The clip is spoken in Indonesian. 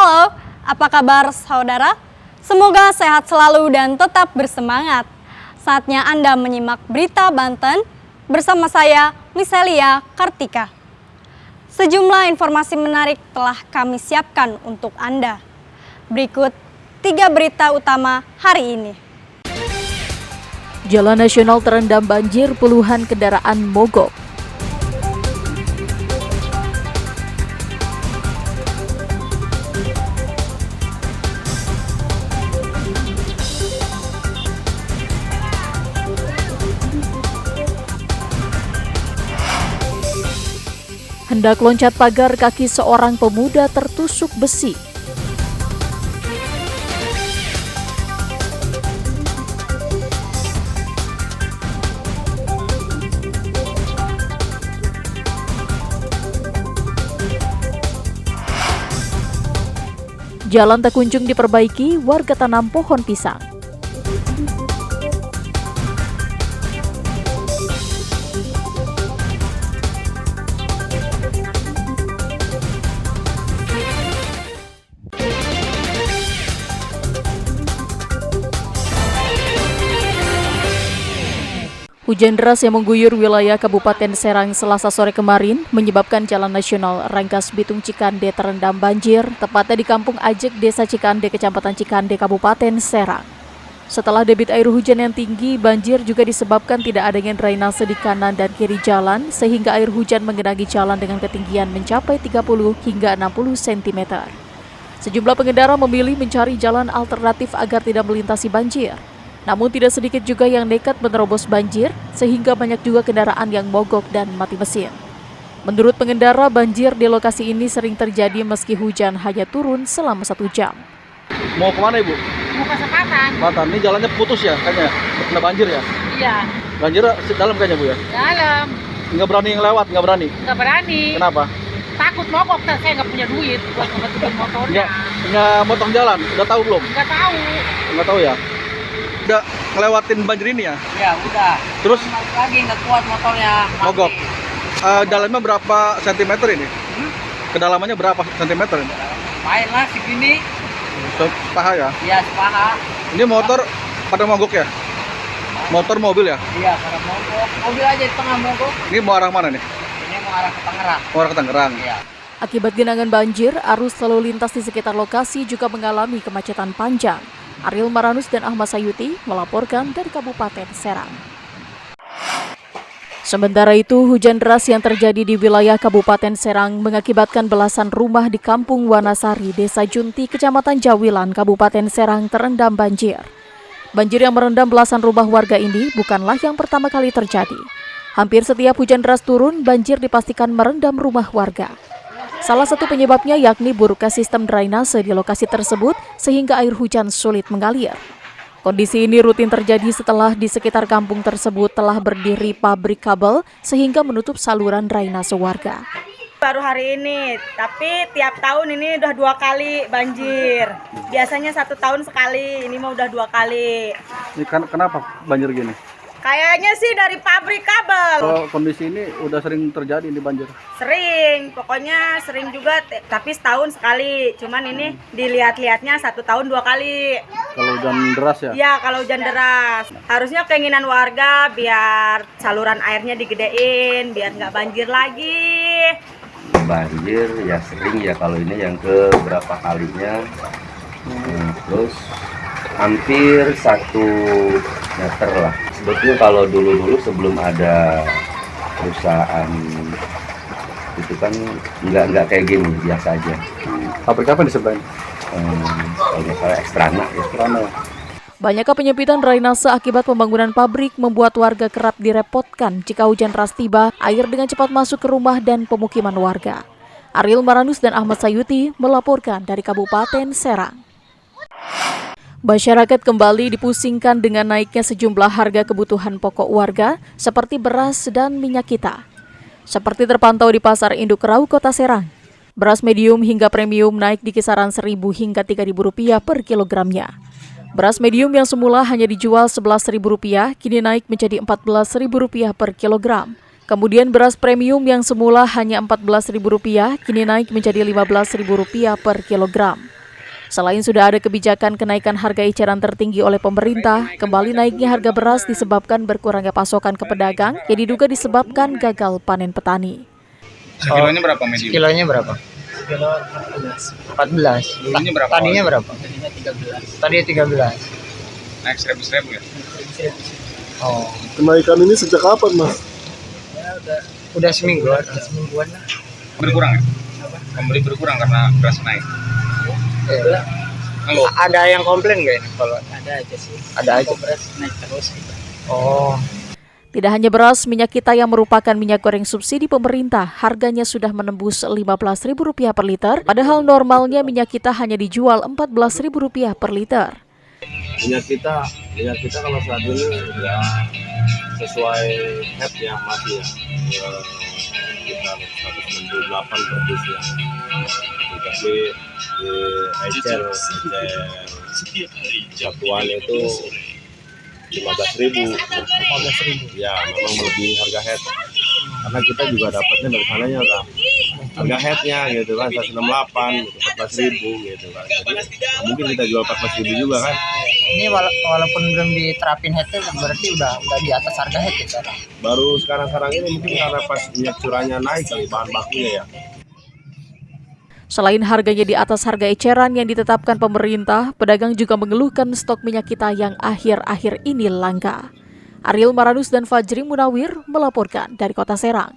Halo, apa kabar saudara? Semoga sehat selalu dan tetap bersemangat. Saatnya Anda menyimak berita Banten bersama saya, Miselia Kartika. Sejumlah informasi menarik telah kami siapkan untuk Anda. Berikut 3 berita utama hari ini. Jalan nasional terendam banjir, puluhan kendaraan mogok. Hendak loncat pagar, kaki seorang pemuda tertusuk besi. Jalan tak kunjung diperbaiki, warga tanam pohon pisang. Hujan deras yang mengguyur wilayah Kabupaten Serang Selasa sore kemarin menyebabkan Jalan Nasional Rangkas Bitung Cikande terendam banjir, tepatnya di Kampung Ajek, Desa Cikande, Kecamatan Cikande, Kabupaten Serang. Setelah debit air hujan yang tinggi, banjir juga disebabkan tidak adanya drainase di kanan dan kiri jalan, sehingga air hujan menggenangi jalan dengan ketinggian mencapai 30 hingga 60 cm. Sejumlah pengendara memilih mencari jalan alternatif agar tidak melintasi banjir. Namun tidak sedikit juga yang nekat menerobos banjir, sehingga banyak juga kendaraan yang mogok dan mati mesin. Menurut pengendara, banjir di lokasi ini sering terjadi meski hujan hanya turun selama 1 jam. Mau kemana Ibu? Mau ke Sepatan. Sepatan, ini jalannya putus ya kayaknya, kena banjir ya? Iya. Banjir dalam kayaknya Bu ya? Dalam. Nggak berani lewat, nggak berani? Nggak berani. Kenapa? Takut mogok, saya nggak punya duit buat ngebetulin motornya. Nggak motong jalan, udah tahu belum? Nggak tahu. Nggak tahu ya? Udah ngelewatin banjir ini ya? Ya udah. Terus? Lagi nggak kuat motornya. Mogok. Dalamnya berapa sentimeter ini? Kedalamannya berapa sentimeter ini? Main lah segini. Sepaha ya? Iya sepaha. Ini motor pada mogok ya? Motor mobil ya? Iya pada mogok. Mobil aja di tengah mogok. Ini mau arah mana nih? Ini mau arah ke Tangerang. Mau arah ke Tangerang? Iya. Akibat genangan banjir, arus lalu lintas di sekitar lokasi juga mengalami kemacetan panjang. Ariel Maranus dan Ahmad Sayuti melaporkan dari Kabupaten Serang. Sementara itu, hujan deras yang terjadi di wilayah Kabupaten Serang mengakibatkan belasan rumah di Kampung Wanasari, Desa Junti, Kecamatan Jawilan, Kabupaten Serang terendam banjir. Banjir yang merendam belasan rumah warga ini bukanlah yang pertama kali terjadi. Hampir setiap hujan deras turun, banjir dipastikan merendam rumah warga. Salah satu penyebabnya yakni buruknya sistem drainase di lokasi tersebut sehingga air hujan sulit mengalir. Kondisi ini rutin terjadi setelah di sekitar kampung tersebut telah berdiri pabrik kabel sehingga menutup saluran drainase warga. Baru hari ini, tapi tiap tahun ini udah 2 kali banjir. Biasanya 1 tahun sekali, ini mah udah 2 kali. Ini kenapa banjir gini? Kayaknya sih dari pabrik kabel. Kalau kondisi ini udah sering terjadi ini banjir? Sering, pokoknya sering juga, tapi setahun sekali. Cuman ini dilihat-lihatnya 1 tahun 2 kali. Kalau hujan deras ya? Iya, kalau hujan deras. Harusnya keinginan warga biar saluran airnya digedein, biar nggak banjir lagi. Banjir ya sering ya, kalau ini yang ke berapa kalinya. Terus hampir 1 meter lah. Sebetulnya kalau dulu sebelum ada perusahaan itu kan nggak kayak gini, biasa aja. Pabrik apa di sebelah ini? Kalau nggak salah Ekstrana ya. Banyaknya penyempitan drainase akibat pembangunan pabrik membuat warga kerap direpotkan jika hujan deras tiba, air dengan cepat masuk ke rumah dan pemukiman warga. Ariel Maranus dan Ahmad Sayuti melaporkan dari Kabupaten Serang. Masyarakat kembali dipusingkan dengan naiknya sejumlah harga kebutuhan pokok warga seperti beras dan minyak kita. Seperti terpantau di Pasar Induk Rau, Kota Serang, beras medium hingga premium naik di kisaran Rp1.000 hingga Rp3.000 per kilogramnya. Beras medium yang semula hanya dijual Rp11.000 kini naik menjadi Rp14.000 per kilogram. Kemudian beras premium yang semula hanya Rp14.000 kini naik menjadi Rp15.000 per kilogram. Selain sudah ada kebijakan kenaikan harga eceran tertinggi oleh pemerintah, kembali naiknya harga beras disebabkan berkurangnya pasokan ke pedagang yang diduga disebabkan gagal panen petani. Kilonya berapa medium? Kilonya berapa? Kilo 14. Dulunya berapa? Tadinya berapa? Tadi 13. Naik 1.000 ya? Oh, Kenaikan ini sejak kapan, Mas? udah semingguan lah. Berkurang ya? Pembeli berkurang karena beras naik. Halo. Ada yang komplain nggak ini kalau? Ada aja sih. Ada aja. Beras naik terus. Oh. Tidak hanya beras, minyak kita yang merupakan minyak goreng subsidi pemerintah, harganya sudah menembus Rp15.000 per liter, padahal normalnya minyak kita hanya dijual Rp14.000 per liter. Minyak kita kalau saat ini ya sesuai head yang masih ya sekitar 198 per dus ya. Tapi di ecer satuan itu 15.000. Ya, memang melebihi harga head. Karena kita juga dapatnya dari sananya kan. Harga headnya gitu kan 168 gitu, 14.000 gitu kan. Jadi mungkin kita jual 14.000 juga kan. Ini walaupun belum diterapin head berarti udah di atas harga head ya sekarang. Baru sekarang ini mungkin karena pas minyak curahnya naik kali bahan bakunya ya. Selain harganya di atas harga eceran yang ditetapkan pemerintah, pedagang juga mengeluhkan stok minyak kita yang akhir-akhir ini langka. Ariel Maradus dan Fajri Munawir melaporkan dari Kota Serang.